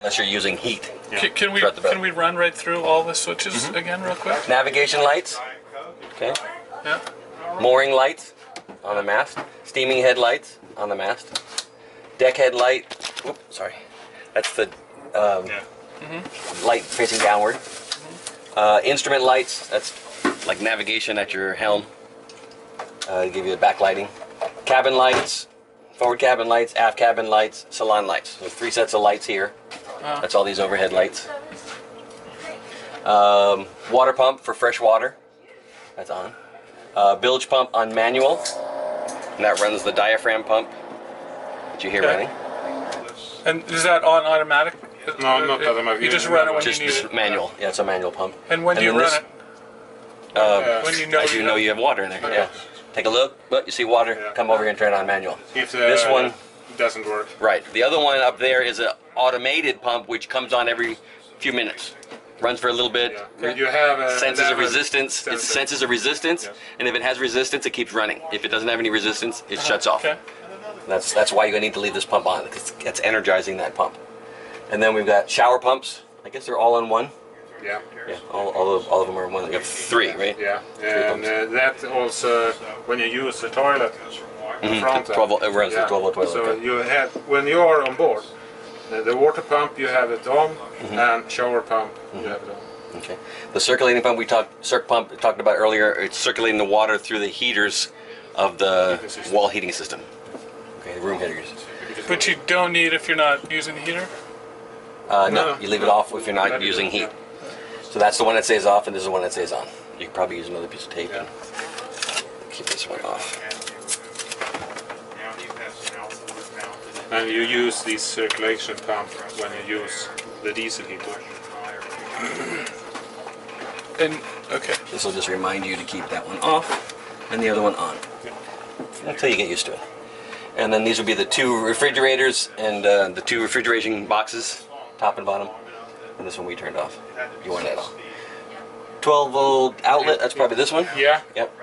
unless you're using heat. Yeah. Can we run right through all the switches again real quick? Navigation lights. Okay. Yeah. Mooring lights on the mast. Steaming headlights on the mast. Deck headlight. Oops, sorry. That's the light facing downward. Instrument lights. That's like navigation at your helm. Give you the backlighting. Cabin lights. Forward cabin lights, aft cabin lights, salon lights. There's 3 sets of lights here. That's all these overhead lights. Water pump for fresh water. That's on. Bilge pump on manual. And that runs the diaphragm pump that you hear running. And is that on automatic? No, not automatic. You just run it when you need just it? manual. Yeah, it's a manual pump. And when do you run it? When you know you have water in there. Yeah. Take a look. Look, you see water. Yeah. Come over here and turn it on manual. If this one doesn't work. Right. The other one up there is an automated pump which comes on every few minutes. Runs for a little bit. Yeah. You have senses a resistance. It senses a resistance, and if it has resistance, it keeps running. If it doesn't have any resistance, it shuts off. Okay. That's why you need to leave this pump on, because it's energizing that pump. And then we've got shower pumps. I guess they're all in one. Yeah. Yeah. All of them are in one. You have 3, right? Yeah. And that also when you use the toilet. Front it runs the 12-volt toilet. So you have, when you are on board, the water pump you have it on, and shower pump you have it on. Okay. The circulating pump circ pump we talked about earlier. It's circulating the water through the heaters of the wall heating system. Okay, the room heaters. But you don't need if you're not using the heater? No, you leave it off if you're not using heat. So that's the one that stays off, and this is the one that stays on. You could probably use another piece of tape and keep this one off. And you use this circulation pump when you use the diesel heater. And okay. This will just remind you to keep that one off and the other one on. Until you get used to it. And then these will be the 2 refrigerators and the 2 refrigeration boxes, top and bottom. And this one we turned off. You want that off. 12-volt outlet, that's probably this one? Yeah. Yep.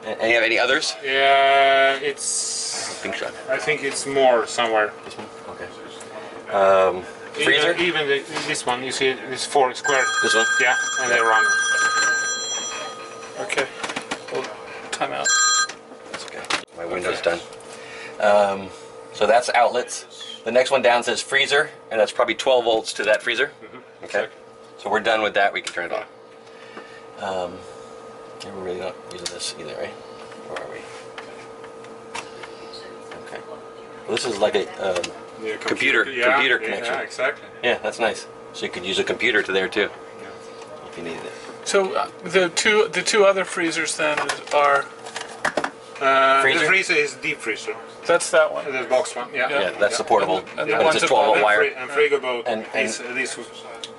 And you have any others? Yeah, it's... I think it's more somewhere. This one? Okay. Freezer? Even this one, you see, this 4 square. This one? Yeah, and they run. Okay. Well, time out. That's okay. My window's done. So that's outlets. The next one down says freezer, and that's probably 12 volts to that freezer. Okay. So we're done with that. We can turn it on. We're really not using this either, right? Where are we? Okay. Well, this is like a computer connection. Yeah, exactly. Yeah, that's nice. So you could use a computer to there too, if you needed it. So the two other freezers then are. Freezer? The freezer is deep freezer. That's that one. The box one. Yeah. Yeah, that's the portable. And but it's a 12-volt wire. And Frigoboat is this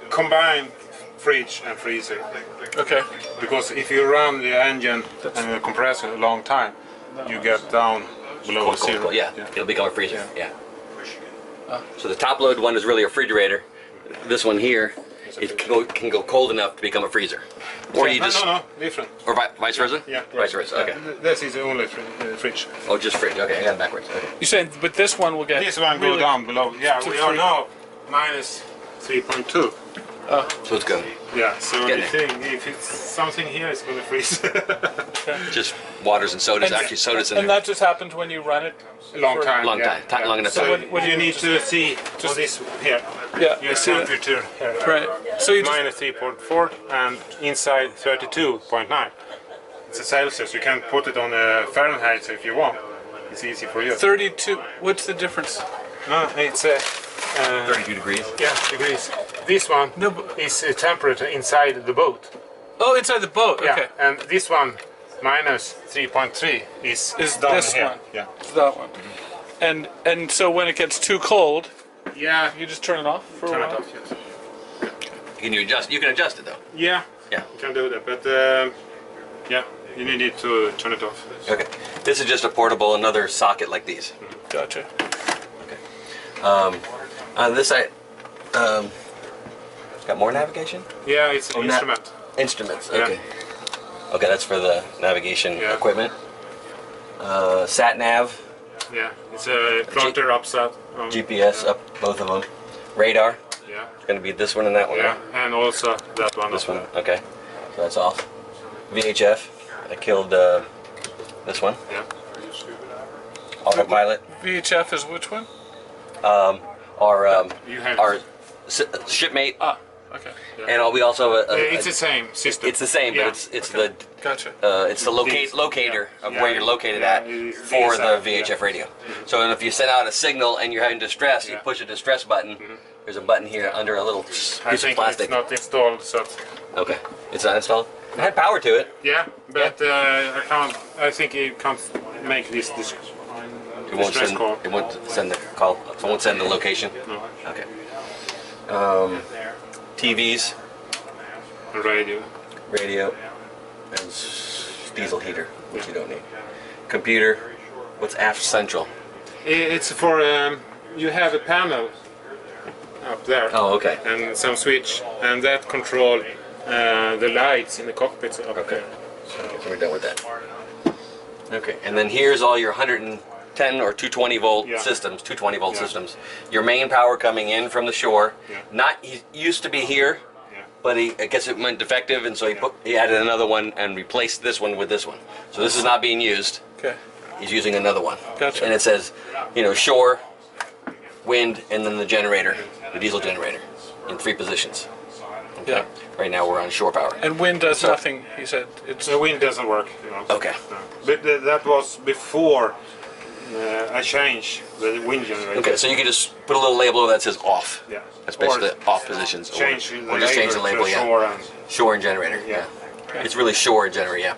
combined fridge and freezer. Okay. Because if you run the engine and the compressor a long time, you get down below zero. Cold. Yeah, it'll become a freezer. Yeah. So the top load one is really a refrigerator. This one here, it can go cold enough to become a freezer. Or you just no, different. Or vice versa. Yeah. Vice versa. Okay. This is the only fridge. Oh, just fridge. Okay, I got it backwards. Okay. You're saying, but this one will get. This one really go down below. Yeah, we are now minus 3.2. So it's good. Yeah, so Getting if it's something here, it's going to freeze. Just waters and sodas. Actually, sodas in And there. that just happens when you run it. Long time. Long yeah, time. Long enough So time. when you need to see just this here. Yeah. Your temperature here. Right. So you just, Minus 3.4 and inside 32.9. It's a Celsius. You can put it on a Fahrenheit if you want. It's easy for you. 32. What's the difference? No, it's 32 degrees. Yeah, degrees. This one is temperature inside the boat. Oh, inside the boat. Yeah, Okay. and this one minus 3.3 is Is this here. one? Yeah. It's that one. And so when it gets too cold, Yeah. you just turn it off for a Turn it while. off, yes. You can adjust it though. Yeah. Yeah. You can do that, but yeah, you need to turn it off. Okay. This is just a portable, another socket like these. Gotcha. On this side, got more navigation? Yeah, it's an instrument. Instruments, Yeah. okay. Okay, that's for the navigation Yeah. equipment. Sat nav, Yeah, it's a plotter upside. GPS up both of them. Radar. Yeah. It's going to be this one and that one. Yeah, Right? and also that one. This up one. there. Okay. So that's off. VHF. I killed this one. Yeah. Autopilot. VHF is which one? You have. Our shipmate. Ah, okay. And we also have It's the same system. it's the same, Yeah. but it's the Gotcha. it's the locator of where you're located Yeah, at it is for the DSL, VHF yeah. radio. So if you send out a signal and you're having distress, you Yeah. push a distress button. There's a button here under a little piece I of think plastic. it's not installed, so Okay, it's not installed. It had power to it. yeah, but I can't. I think it can't make this It won't distress send. call. It won't send the call. It won't send the location. No, Okay. TVs, radio. radio, and diesel heater, which you don't need. Computer. What's aft central? It's for you have a panel up there. Oh, okay. And some switch, and that control the lights in the cockpits up Okay. there. So we're done with that. Okay, and then here's all your 110 or 220 volt Yeah. systems, 220 volt Yeah. systems. Your main power coming in from the shore. Yeah. He used to be here, Yeah. but I guess it went defective, and so he added another one and replaced this one with this one. So this is not being used. Okay. He's using another one. Gotcha. And it says, shore, wind, and then the generator, the diesel generator, in 3 positions. Okay. Yeah. Right now we're on shore power. And wind does nothing. He said it's. The wind doesn't work. Okay. No. But that was before I changed the wind generator. Okay, so you can just put a little label that says off. Yeah. That's basically Or the off positions. Change the or just change the label, to yeah. shore and Shore and generator, yeah. It's really shore and generator,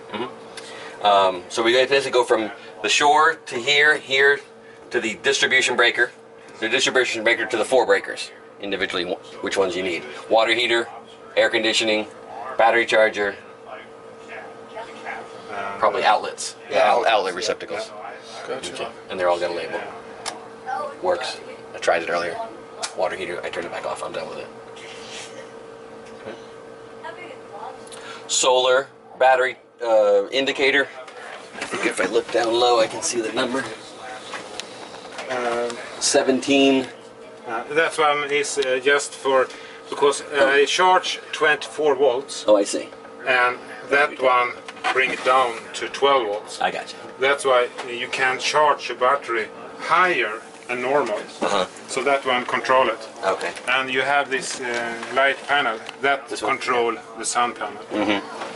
yeah. So we basically go from the shore to here to the distribution breaker, the distribution breaker to the 4 breakers, individually, which ones you need. Water heater, air conditioning, battery charger, probably outlets. Yeah, outlet receptacles. Gotcha. And they're all got a label. Works. I tried it earlier. Water heater, I turned it back off, I'm done with it. Solar, battery indicator. I think if I look down low, I can see the number. 17. that one is just for because I charge 24 volts Oh, I see. and that one bring it down to 12 volts. I got you. That's why you can charge a battery higher than normal. Uh-huh. So that one control it. Okay. And you have this light panel that This one? control the sun panel.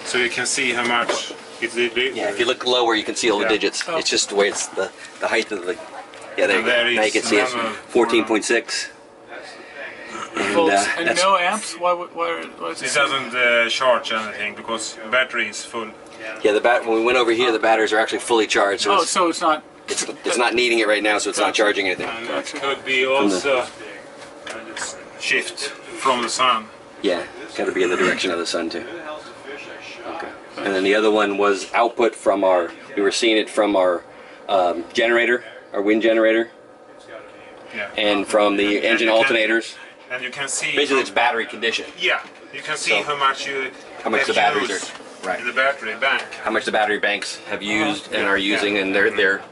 So you can see how much it's Yeah, if you look lower, you can see all the Yeah. digits. Oh. It's just the way it's the height of the. Yeah, there you There go. Now you is can see it's another 14.6. And, Volts and that's- no amps. Why is It it? doesn't charge anything because battery is full. Yeah, when we went over here, the batteries are actually fully charged, so Oh, it's, so it's not. it's not needing it right now, so it's not charging anything. And it could be also shift from the sun. Yeah, it's got to be in the direction of the sun too. Okay. And then the other one was output from we were seeing it from our generator, our wind generator, Yeah. and from the engine you can- alternators. And you can see. Basically, it's battery condition. Yeah, you can see So, how much you. how much have the batteries used are- right. In the battery bank. How much the battery banks have used and are Yeah. using in their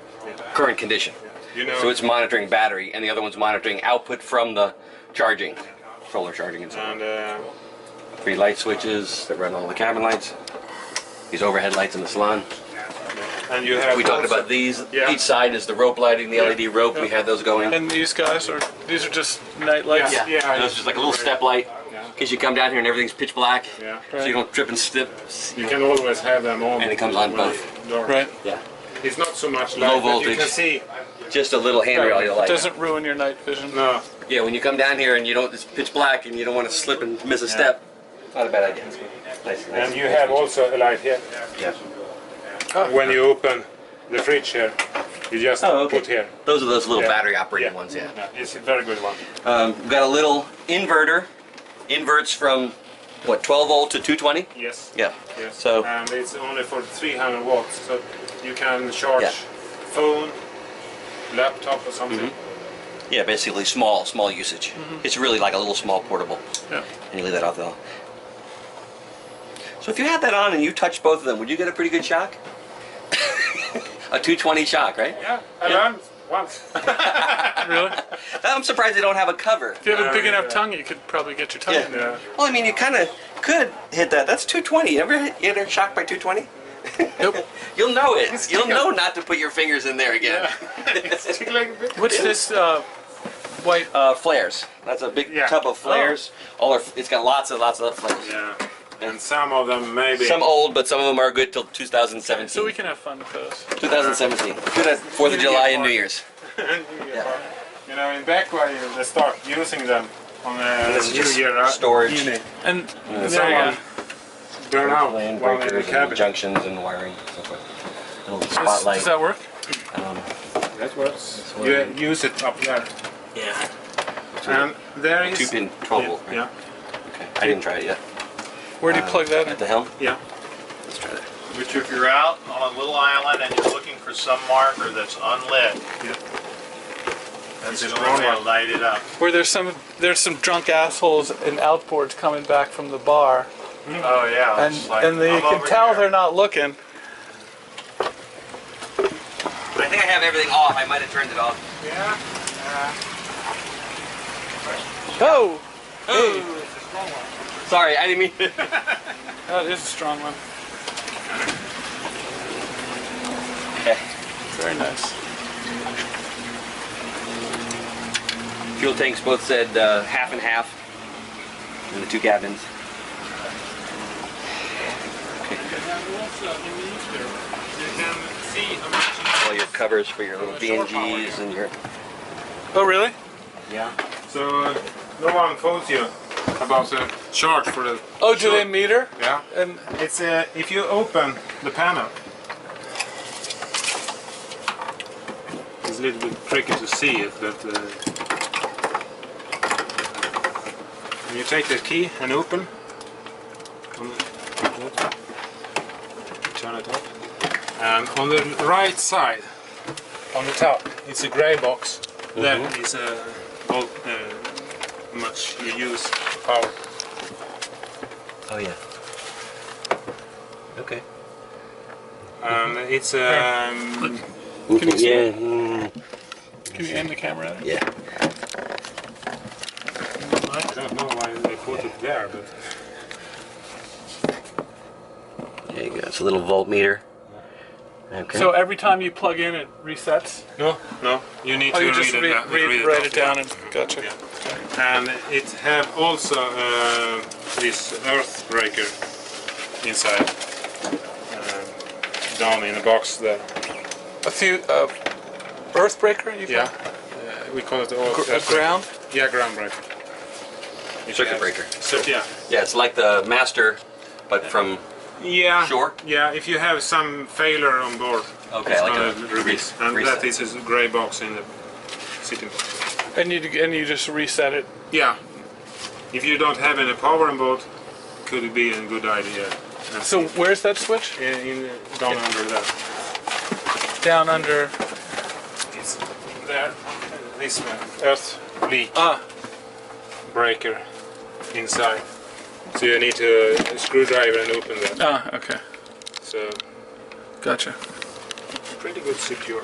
current condition. You know. So it's monitoring battery, and the other one's monitoring output from the charging, solar charging and so on. And 3 light switches that run all the cabin lights. These overhead lights in the salon. you have. We talked also- about these. Yeah. Each side is the rope lighting, the LED rope. We had those going. And these guys are. These are just night lights. Yeah. Yeah, it's just like a little step light. Yeah. In case you come down here and everything's pitch black, Yeah. so you don't trip and slip. You can always have them on. And it comes on when both. it's dark. Right. Yeah, It's not so much Low light, but you voltage. can see. just a little handrail you It like. doesn't ruin your night vision. No. Yeah, when you come down here and it's pitch black and you don't want to slip and miss a step, not a bad idea. Nice, nice. And you have also a light here. Yeah. When you open the fridge here, you just Oh, okay. put here. Those are those little Yeah. battery operated Yeah. ones, yeah. It's a very good one. We've got a little inverter. Inverts from, what, 12 volt to 220? Yes. Yeah. Yes. So, And it's only for 300 watts, so you can charge Yeah. phone, laptop or something. yeah, basically small usage. It's really like a little small portable. Yeah. And you leave that off though. So if you had that on and you touched both of them, would you get a pretty good shock? A 220 shock, right? Yeah, I learned once. Really? I'm surprised they don't have a cover. If you have a big enough tongue, you could probably get your tongue in there. Yeah. Well, I mean, you kind of could hit that. That's 220. You ever get shocked by 220? Nope. You'll know it. You'll know not to put your fingers in there again. Stick like a bit. What's this white? Flares. That's a big Yeah. tub of flares. It's got lots and lots of flares. Yeah. And some of them maybe. Some old, but some of them are good till 2017. So we can have fun with those. 2017. Good at 4th of July and New Year's. You know, in Backway they start using them on This is New just Year storage. evening. And So they're you burn out Land one in the breakers and cabin. junctions and wiring. So forth. Little spotlight. Does that work? That works. one. You use it up there. Yeah. And there is 2-pin 12 volt. Right? Yeah. Okay. I didn't try it yet. Where do you plug that At in? the helm. Yeah. Let's try that. Which if you're out on a little island and you're looking for some marker that's unlit, that's the only way to light it up. Where there's some drunk assholes and outboards coming back from the bar, Oh yeah. and it's like, and you I'm can over tell here. they're not looking. I think I have everything off. I might have turned it off. Yeah. Oh, Sorry, I didn't mean to. that is a strong one. Okay. Very nice. Fuel tanks both said half and half in the 2 cabins. All your covers for your little BNGs and your. Oh, really? Yeah. So no one told you about the charge for the. Oh, do they meter? Yeah. And It's if you open the panel. It's a little bit tricky to see it, but when you take the key and open, turn it up, and on the right side, on the top, it's a grey box. That is how much you use power. Oh yeah. Okay. And it's can you see Yeah. can you aim the camera at it? Yeah. I don't know why they put it there, but There you go. It's a little voltmeter. Okay. So every time you plug in, it resets. no, you need Oh, to you just read write it down off, and gotcha. yeah. And it have also this earth breaker inside, down in the box there. A few earth breaker. You Yeah, we call it the A ground. Yeah, ground breaker. Circuit breaker. So yeah. Yeah, it's like the master, but from. Yeah. Shore? Yeah, if you have some failure on board, Okay, it's like gonna a release. And reset. that is a grey box in the sitting box. And you just reset it. Yeah. If you don't have any power on board, could be a good idea. And So where's that switch? down under there. Down under. It's there. This one. Earth leak Ah, breaker inside. So you need to screwdriver and open that. okay. So Gotcha. pretty good secure.